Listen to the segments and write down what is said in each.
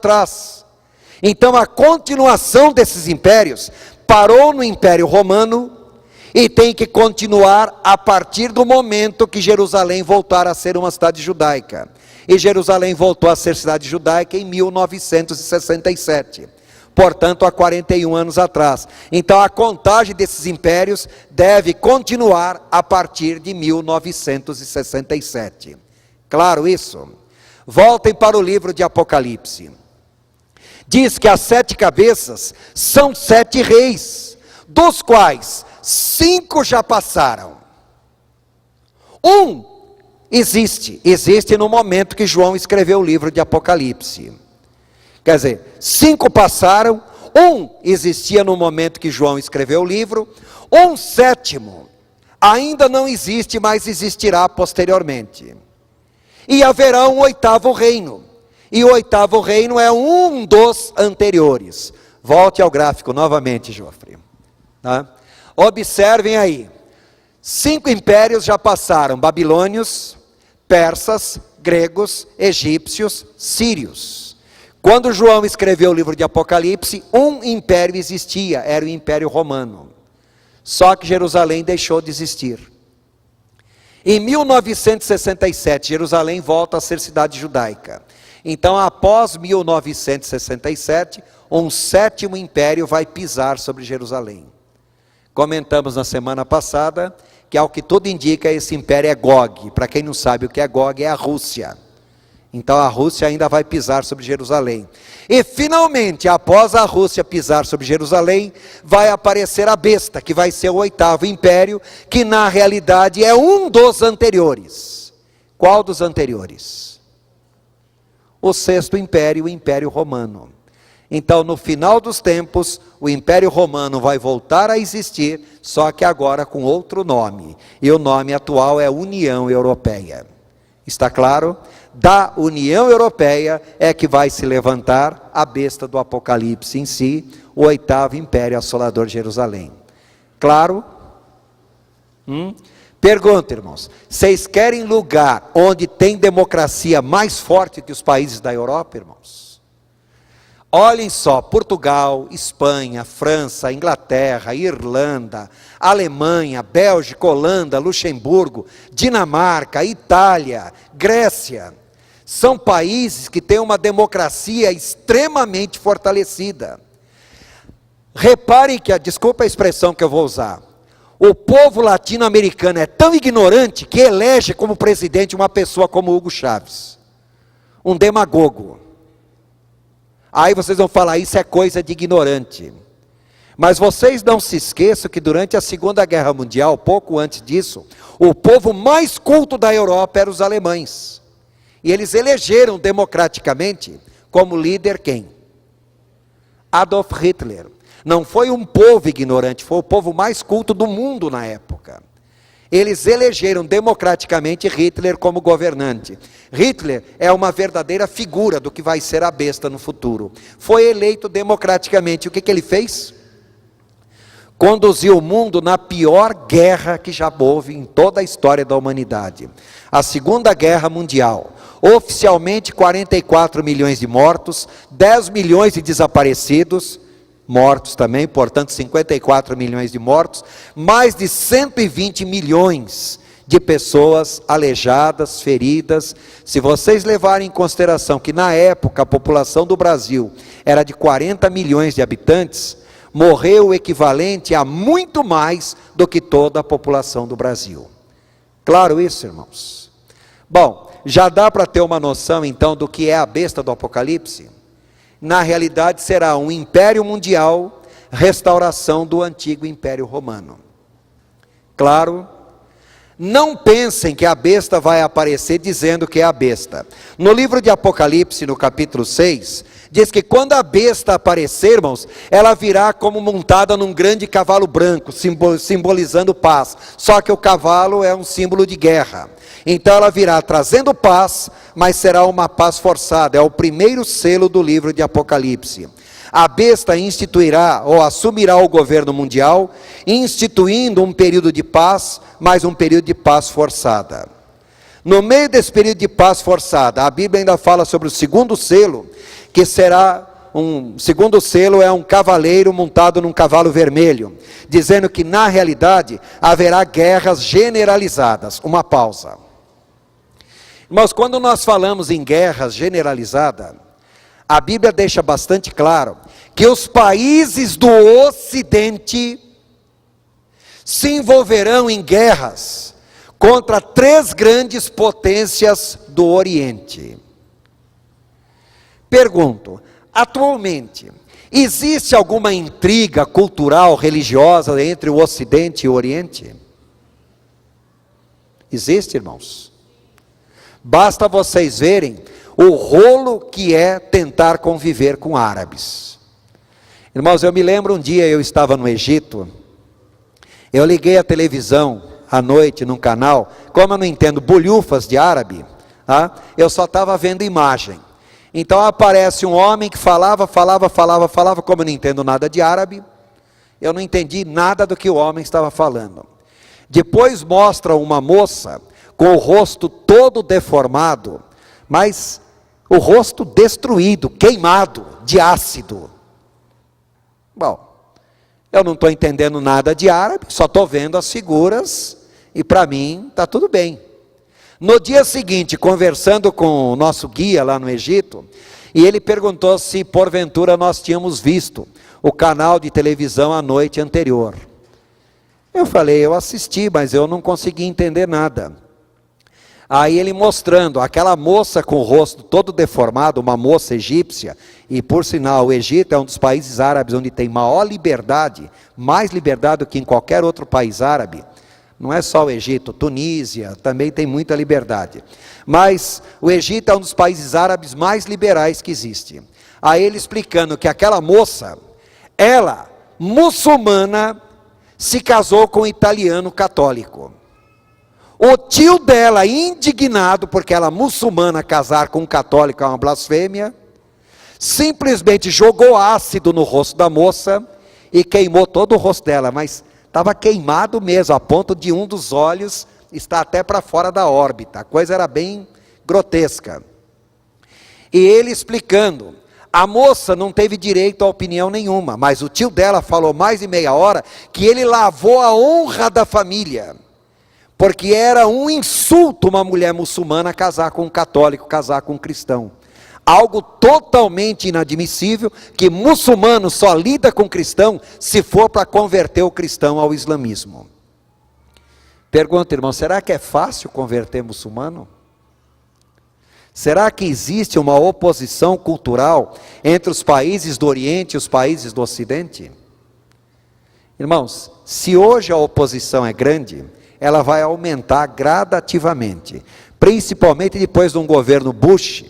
atrás. Então a continuação desses impérios parou no Império Romano e tem que continuar a partir do momento que Jerusalém voltar a ser uma cidade judaica. E Jerusalém voltou a ser cidade judaica em 1967. Portanto, há 41 anos atrás. Então a contagem desses impérios deve continuar a partir de 1967. Claro isso? Voltem para o livro de Apocalipse. Diz que as 7 cabeças são 7 reis, dos quais 5 já passaram. Um existe no momento que João escreveu o livro de Apocalipse. Quer dizer, 5 passaram, um existia no momento que João escreveu o livro, um sétimo ainda não existe, mas existirá posteriormente. E haverá um 8º reino. E o 8º reino é um dos anteriores. Volte ao gráfico novamente, Jofre. Tá? Observem aí. 5 impérios já passaram: babilônios, persas, gregos, egípcios, sírios. Quando João escreveu o livro de Apocalipse, um império existia, era o Império Romano. Só que Jerusalém deixou de existir. Em 1967, Jerusalém volta a ser cidade judaica. Então, após 1967, um 7º império vai pisar sobre Jerusalém. Comentamos na semana passada que, ao que tudo indica, esse império é Gog. Para quem não sabe o que é Gog, é a Rússia. Então a Rússia ainda vai pisar sobre Jerusalém. E finalmente, após a Rússia pisar sobre Jerusalém, vai aparecer a besta, que vai ser o 8º império, que na realidade é um dos anteriores. Qual dos anteriores? O 6º império, o Império Romano. Então, no final dos tempos, o Império Romano vai voltar a existir, só que agora com outro nome. E o nome atual é União Europeia. Está claro? Da União Europeia é que vai se levantar a besta do Apocalipse em si, o 8º império assolador de Jerusalém. Claro? Pergunta, irmãos, vocês querem lugar onde tem democracia mais forte que os países da Europa, irmãos? Olhem só, Portugal, Espanha, França, Inglaterra, Irlanda, Alemanha, Bélgica, Holanda, Luxemburgo, Dinamarca, Itália, Grécia. São países que têm uma democracia extremamente fortalecida. Reparem que, desculpa a expressão que eu vou usar, o povo latino-americano é tão ignorante que elege como presidente uma pessoa como Hugo Chávez, um demagogo. Aí vocês vão falar, isso é coisa de ignorante. Mas vocês não se esqueçam que durante a Segunda Guerra Mundial, pouco antes disso, o povo mais culto da Europa eram os alemães. E eles elegeram democraticamente como líder quem? Adolf Hitler. Não foi um povo ignorante, foi o povo mais culto do mundo na época. Eles elegeram democraticamente Hitler como governante. Hitler é uma verdadeira figura do que vai ser a besta no futuro. Foi eleito democraticamente. O que ele fez? Conduziu o mundo na pior guerra que já houve em toda a história da humanidade. A Segunda Guerra Mundial. Oficialmente 44 milhões de mortos, 10 milhões de desaparecidos, mortos também, portanto 54 milhões de mortos, mais de 120 milhões de pessoas aleijadas, feridas. Se vocês levarem em consideração que na época a população do Brasil era de 40 milhões de habitantes, morreu o equivalente a muito mais do que toda a população do Brasil. Claro isso, irmãos? Bom, já dá para ter uma noção então do que é a besta do Apocalipse? Na realidade será um império mundial, restauração do antigo Império Romano. Claro? Não pensem que a besta vai aparecer dizendo que é a besta. No livro de Apocalipse, no capítulo 6, diz que quando a besta aparecer, irmãos, ela virá como montada num grande cavalo branco, simbolizando paz. Só que o cavalo é um símbolo de guerra. Então ela virá trazendo paz, mas será uma paz forçada. É o primeiro selo do livro de Apocalipse. A besta instituirá ou assumirá o governo mundial, instituindo um período de paz, mas um período de paz forçada. No meio desse período de paz forçada, a Bíblia ainda fala sobre o segundo selo, que será segundo selo é um cavaleiro montado num cavalo vermelho, dizendo que na realidade haverá guerras generalizadas. Uma pausa. Irmãos, quando nós falamos em guerras generalizadas, a Bíblia deixa bastante claro que os países do Ocidente se envolverão em guerras contra 3 grandes potências do Oriente. Pergunto, atualmente, existe alguma intriga cultural, religiosa entre o Ocidente e o Oriente? Existe, irmãos? Basta vocês verem o rolo que é tentar conviver com árabes. Irmãos, eu me lembro um dia eu estava no Egito, eu liguei a televisão à noite num canal, como eu não entendo bolhufas de árabe, eu só estava vendo imagem. Então aparece um homem que falava, como eu não entendo nada de árabe, eu não entendi nada do que o homem estava falando. Depois mostra uma moça com o rosto todo deformado, mas o rosto destruído, queimado de ácido. Bom, eu não estou entendendo nada de árabe, só estou vendo as figuras e para mim está tudo bem. No dia seguinte, conversando com o nosso guia lá no Egito, e ele perguntou se porventura nós tínhamos visto o canal de televisão a noite anterior. Eu falei, eu assisti, mas eu não consegui entender nada. Aí ele mostrando aquela moça com o rosto todo deformado, uma moça egípcia, e por sinal o Egito é um dos países árabes onde tem maior liberdade, mais liberdade do que em qualquer outro país árabe. Não é só o Egito, Tunísia também tem muita liberdade. Mas o Egito é um dos países árabes mais liberais que existe. Aí ele explicando que aquela moça, ela, muçulmana, se casou com um italiano católico. O tio dela, indignado porque ela muçulmana casar com um católico é uma blasfêmia, simplesmente jogou ácido no rosto da moça e queimou todo o rosto dela, mas estava queimado mesmo, a ponto de um dos olhos estar até para fora da órbita. A coisa era bem grotesca. E ele explicando, a moça não teve direito a opinião nenhuma, mas o tio dela falou mais de meia hora que ele lavou a honra da família, porque era um insulto uma mulher muçulmana casar com um católico, casar com um cristão. Algo totalmente inadmissível, que muçulmano só lida com cristão se for para converter o cristão ao islamismo. Pergunta, irmão, será que é fácil converter muçulmano? Será que existe uma oposição cultural entre os países do Oriente e os países do Ocidente? Irmãos, se hoje a oposição é grande, ela vai aumentar gradativamente, principalmente depois de um governo Bush,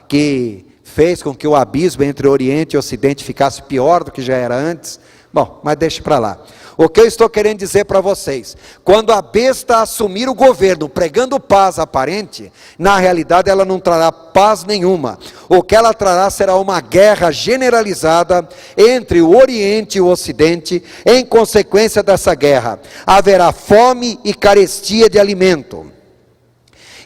que fez com que o abismo entre Oriente e Ocidente ficasse pior do que já era antes. Bom, mas deixa para lá. O que eu estou querendo dizer para vocês, quando a besta assumir o governo pregando paz aparente, na realidade ela não trará paz nenhuma. O que ela trará será uma guerra generalizada entre o Oriente e o Ocidente. Em consequência dessa guerra, haverá fome e carestia de alimento.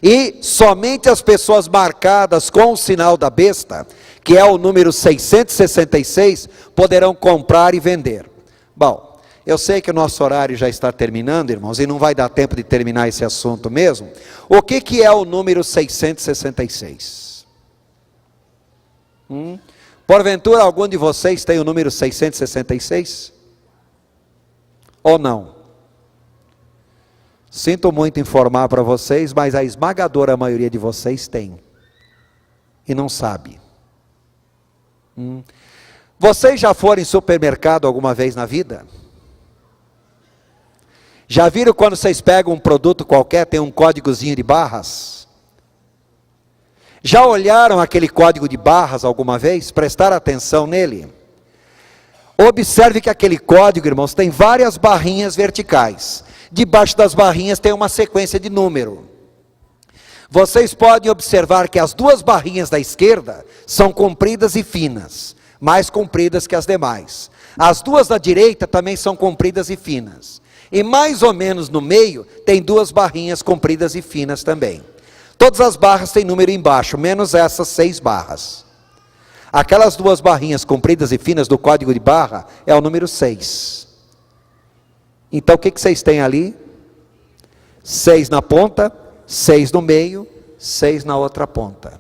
E somente as pessoas marcadas com o sinal da besta, que é o número 666, poderão comprar e vender. Bom, eu sei que o nosso horário já está terminando, irmãos, e não vai dar tempo de terminar esse assunto mesmo. O que é o número 666? Porventura algum de vocês tem o número 666? Ou não? Sinto muito informar para vocês, mas a esmagadora maioria de vocês tem. E não sabe. Vocês já foram em supermercado alguma vez na vida? Já viram quando vocês pegam um produto qualquer, tem um códigozinho de barras? Já olharam aquele código de barras alguma vez? Prestaram atenção nele? Observe que aquele código, irmãos, tem várias barrinhas verticais. Debaixo das barrinhas tem uma sequência de número. Vocês podem observar que as duas barrinhas da esquerda são compridas e finas, mais compridas que as demais. As duas da direita também são compridas e finas. E mais ou menos no meio tem duas barrinhas compridas e finas também. Todas as barras têm número embaixo, menos essas 6 barras. Aquelas duas barrinhas compridas e finas do código de barra é o número 6. Então o que vocês têm ali? 6 na ponta, 6 no meio, 6 na outra ponta.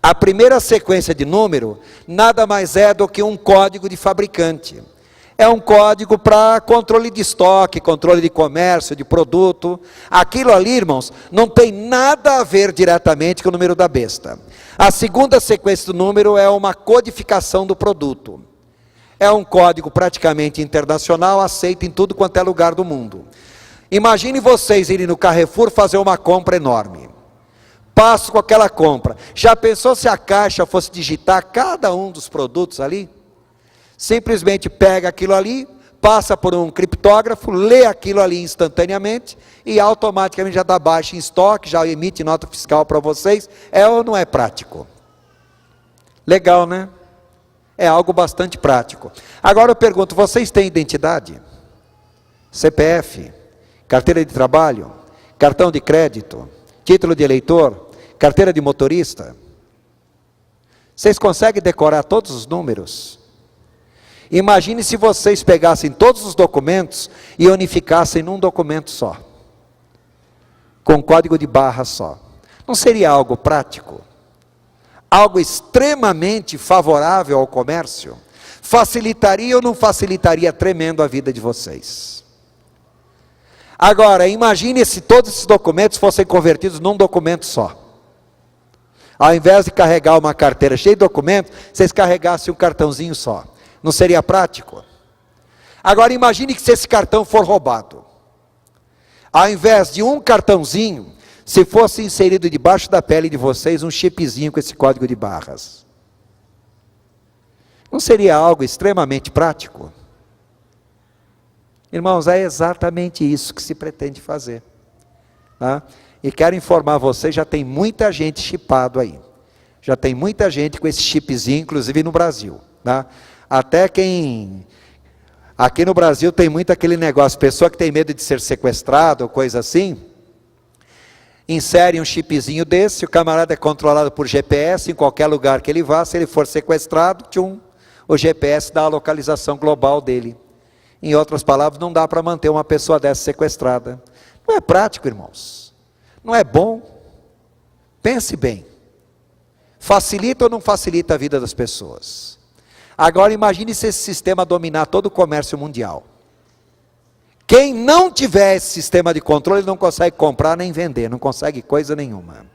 A primeira sequência de número nada mais é do que um código de fabricante. É um código para controle de estoque, controle de comércio, de produto. Aquilo ali, irmãos, não tem nada a ver diretamente com o número da besta. A segunda sequência do número é uma codificação do produto. É um código praticamente internacional, aceito em tudo quanto é lugar do mundo. Imagine vocês irem no Carrefour fazer uma compra enorme. Passo com aquela compra. Já pensou se a caixa fosse digitar cada um dos produtos ali? Simplesmente pega aquilo ali, passa por um criptógrafo, lê aquilo ali instantaneamente e automaticamente já dá baixa em estoque, já emite nota fiscal para vocês. É ou não é prático? Legal, né? É algo bastante prático. Agora eu pergunto, vocês têm identidade? CPF, carteira de trabalho, cartão de crédito, título de eleitor, carteira de motorista? Vocês conseguem decorar todos os números? Imagine se vocês pegassem todos os documentos e unificassem num documento só, com código de barra só. Não seria algo prático? Algo extremamente favorável ao comércio? Facilitaria ou não facilitaria tremendo a vida de vocês? Agora, imagine se todos esses documentos fossem convertidos num documento só. Ao invés de carregar uma carteira cheia de documentos, vocês carregassem um cartãozinho só. Não seria prático? Agora imagine que se esse cartão for roubado. Ao invés de um cartãozinho, se fosse inserido debaixo da pele de vocês um chipzinho com esse código de barras. Não seria algo extremamente prático? Irmãos, é exatamente isso que se pretende fazer. Tá? E quero informar vocês, já tem muita gente chipado aí. Já tem muita gente com esse chipzinho, inclusive no Brasil. Tá? Até quem... Aqui no Brasil tem muito aquele negócio, pessoa que tem medo de ser sequestrado ou coisa assim, insere um chipzinho desse, o camarada é controlado por GPS, em qualquer lugar que ele vá, se ele for sequestrado, o GPS dá a localização global dele. Em outras palavras, não dá para manter uma pessoa dessa sequestrada. Não é prático, irmãos? Não é bom? Pense bem. Facilita ou não facilita a vida das pessoas? Agora imagine se esse sistema dominar todo o comércio mundial. Quem não tiver esse sistema de controle não consegue comprar nem vender, não consegue coisa nenhuma.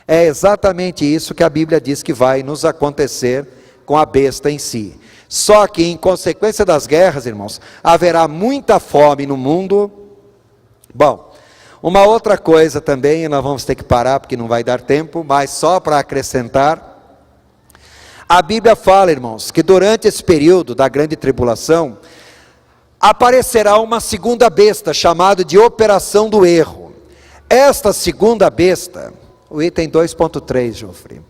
É exatamente isso que a Bíblia diz que vai nos acontecer com a besta em si. Só que em consequência das guerras, irmãos, haverá muita fome no mundo. Bom, uma outra coisa também, nós vamos ter que parar porque não vai dar tempo, mas só para acrescentar. A Bíblia fala, irmãos, que durante esse período da grande tribulação, aparecerá uma segunda besta, chamada de operação do erro. Esta segunda besta, o item 2.3, Jofre.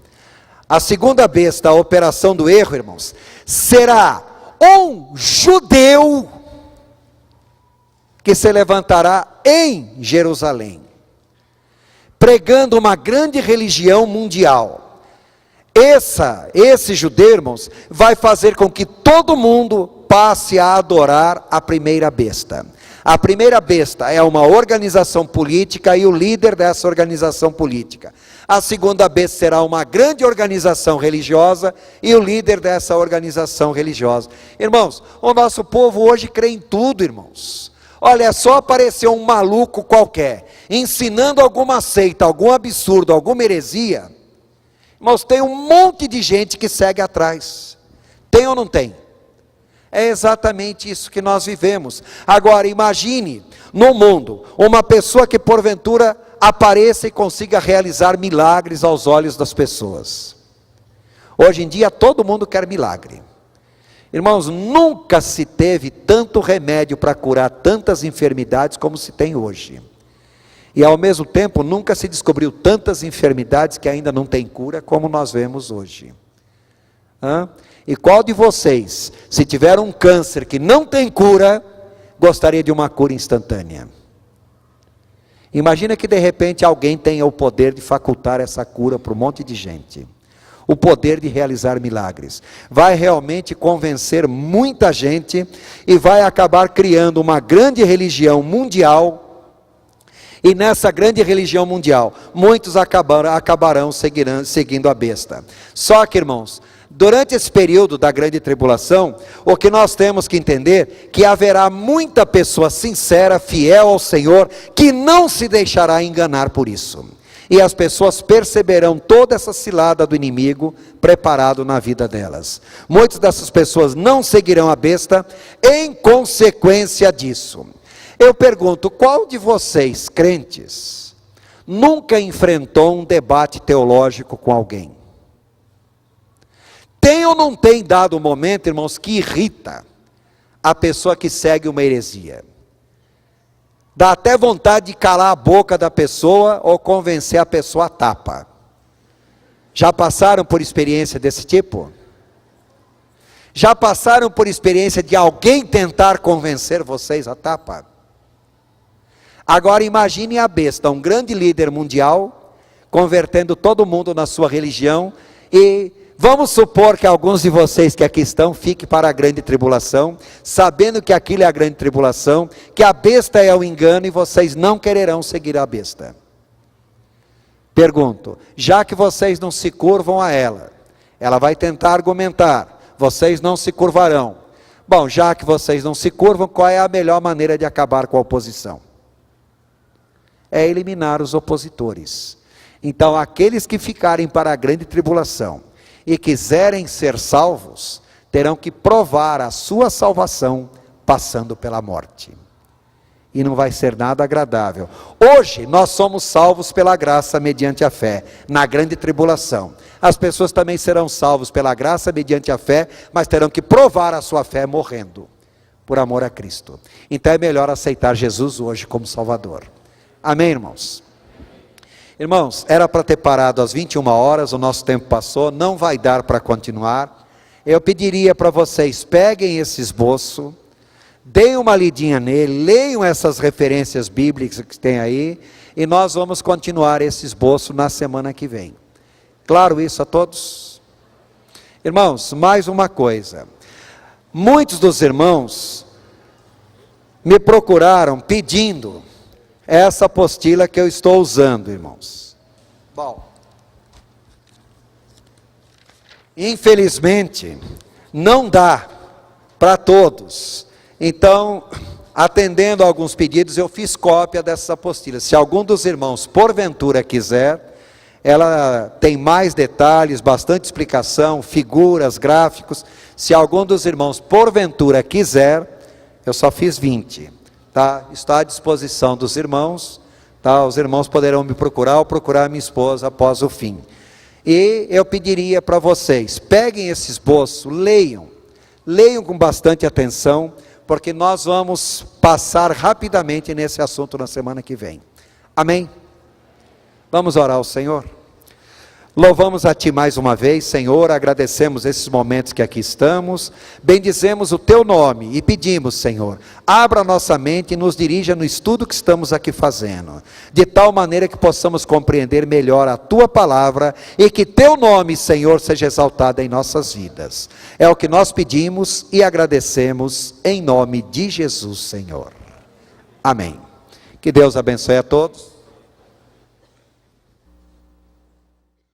A segunda besta, a operação do erro, irmãos, será um judeu que se levantará em Jerusalém, pregando uma grande religião mundial. Esse judeu, irmãos, vai fazer com que todo mundo passe a adorar a primeira besta. A primeira besta é uma organização política e o líder dessa organização política. A segunda besta será uma grande organização religiosa e o líder dessa organização religiosa. Irmãos, o nosso povo hoje crê em tudo, irmãos. Olha, é só aparecer um maluco qualquer, ensinando alguma seita, algum absurdo, alguma heresia. Irmãos, tem um monte de gente que segue atrás. Tem ou não tem? É exatamente isso que nós vivemos. Agora imagine, no mundo, uma pessoa que porventura apareça e consiga realizar milagres aos olhos das pessoas. Hoje em dia todo mundo quer milagre. Irmãos, nunca se teve tanto remédio para curar tantas enfermidades como se tem hoje. E ao mesmo tempo nunca se descobriu tantas enfermidades que ainda não tem cura como nós vemos hoje. E qual de vocês, se tiver um câncer que não tem cura, gostaria de uma cura instantânea? Imagina que de repente alguém tenha o poder de facultar essa cura para um monte de gente. o poder de realizar milagres. Vai realmente convencer muita gente e vai acabar criando uma grande religião mundial. E nessa grande religião mundial, muitos acabarão seguindo a besta. Só que, irmãos, durante esse período da grande tribulação, o que nós temos que entender, que haverá muita pessoa sincera, fiel ao Senhor, que não se deixará enganar por isso. E as pessoas perceberão toda essa cilada do inimigo preparado na vida delas. Muitas dessas pessoas não seguirão a besta em consequência disso. Eu pergunto, qual de vocês, crentes, nunca enfrentou um debate teológico com alguém? Tem ou não tem dado um momento, irmãos, que irrita a pessoa que segue uma heresia? Dá até vontade de calar a boca da pessoa ou convencer a pessoa a tapa. Já passaram por experiência desse tipo? Já passaram por experiência de alguém tentar convencer vocês a tapa? Agora imagine a besta, um grande líder mundial, convertendo todo mundo na sua religião, e vamos supor que alguns de vocês que aqui estão, fiquem para a grande tribulação, sabendo que aquilo é a grande tribulação, que a besta é o engano e vocês não quererão seguir a besta. Pergunto, já que vocês não se curvam a ela, ela vai tentar argumentar, vocês não se curvarão. Bom, já que vocês não se curvam, qual é a melhor maneira de acabar com a oposição? É eliminar os opositores. Então, aqueles que ficarem para a grande tribulação e quiserem ser salvos, terão que provar a sua salvação passando pela morte. E não vai ser nada agradável. Hoje, nós somos salvos pela graça mediante a fé, na grande tribulação. As pessoas também serão salvos pela graça mediante a fé, mas terão que provar a sua fé morrendo, por amor a Cristo. Então é melhor aceitar Jesus hoje como Salvador. Amém, irmãos? Irmãos, era para ter parado às 21 horas, o nosso tempo passou, não vai dar para continuar. Eu pediria para vocês, peguem esse esboço, deem uma lidinha nele, leiam essas referências bíblicas que tem aí, e nós vamos continuar esse esboço na semana que vem. Claro isso a todos? Irmãos, mais uma coisa. Muitos dos irmãos me procuraram pedindo essa apostila que eu estou usando, irmãos. Bom, infelizmente, não dá para todos. Então, atendendo a alguns pedidos, eu fiz cópia dessas apostilas. Se algum dos irmãos, porventura, quiser, ela tem mais detalhes, bastante explicação, figuras, gráficos. Se algum dos irmãos, porventura, quiser, eu só fiz 20. Tá? Está à disposição dos irmãos, tá? Os irmãos poderão me procurar ou procurar a minha esposa após o fim. E eu pediria para vocês, peguem esse esboço, leiam com bastante atenção, porque nós vamos passar rapidamente nesse assunto na semana que vem. Amém? Vamos orar ao Senhor? Louvamos a Ti mais uma vez, Senhor, agradecemos esses momentos que aqui estamos, bendizemos o Teu nome e pedimos, Senhor, abra nossa mente e nos dirija no estudo que estamos aqui fazendo, de tal maneira que possamos compreender melhor a Tua palavra e que Teu nome, Senhor, seja exaltado em nossas vidas. É o que nós pedimos e agradecemos em nome de Jesus, Senhor. Amém. Que Deus abençoe a todos.